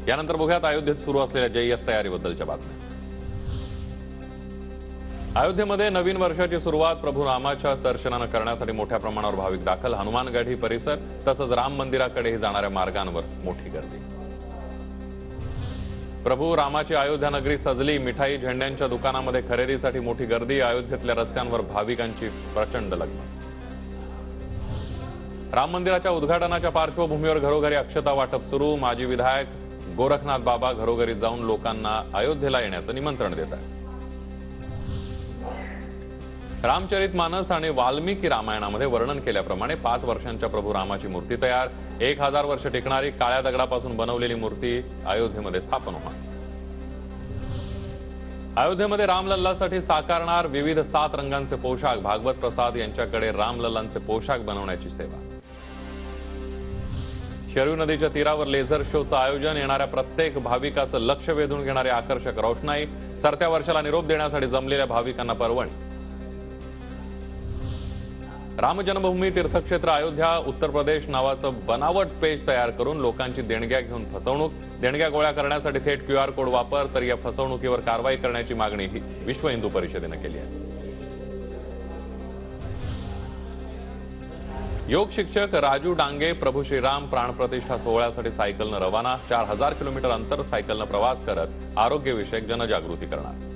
यानंतर बघूयात अयोध्येत सुरू असलेल्या जय्यत तयारीबद्दलच्या बातम्या। अयोध्येमध्ये नवीन वर्षाची सुरुवात प्रभू रामाच्या दर्शनानं करण्यासाठी मोठ्या प्रमाणावर भाविक दाखल। हनुमानगढी परिसर तसंच राम मंदिराकडेही जाणाऱ्या मार्गांवर मोठी गर्दी। प्रभू रामाची अयोध्या नगरी सजली। मिठाई झेंड्यांच्या दुकानांमध्ये खरेदीसाठी मोठी गर्दी। अयोध्येतल्या रस्त्यांवर भाविकांची प्रचंड लगबग। राम मंदिराच्या उद्घाटनाच्या पार्श्वभूमीवर घरोघरी अक्षता वाटप सुरू। माजी विधायक गोरखनाथ बाबा घरोघरी जाऊन लोकांना अयोध्येला येण्याचं निमंत्रण देत आहेत। रामचरितमानस आणि वाल्मिकी रामायणामध्ये वर्णन केल्याप्रमाणे 5 वर्षांच्या प्रभू रामाची मूर्ती तयार। 1000 वर्ष टिकणारी काळ्या दगडापासून बनवलेली मूर्ती अयोध्येमध्ये स्थापन होणार। अयोध्येमध्ये रामलल्लासाठी साकारणार विविध 7 रंगांचे पोशाख। भागवत प्रसाद यांच्याकडे रामलल्लांचे पोशाख बनवण्याची सेवा। शरयू नदीच्या तीरावर लेझर शोचं आयोजन। येणाऱ्या प्रत्येक भाविकाचं लक्ष वेधून घेणारी आकर्षक रोषणाई। सरत्या वर्षाला निरोप देण्यासाठी जमलेल्या भाविकांना पर्वणी। राम जन्मभूमी तीर्थक्षेत्र अयोध्या उत्तर प्रदेश नावाचं बनावट पेज तयार करून लोकांची देणग्या घेऊन फसवणूक। देणग्या गोळा करण्यासाठी थेट QR कोड वापर, तर या फसवणुकीवर कारवाई करण्याची मागणी ही विश्व हिंदू परिषदेने केली आहे। योग शिक्षक राजू डांगे प्रभू श्रीराम प्राणप्रतिष्ठा सोहळ्यासाठी सायकलनं रवाना। 4000 किलोमीटर अंतर सायकलनं प्रवास करत आरोग्यविषयक जनजागृती करणार।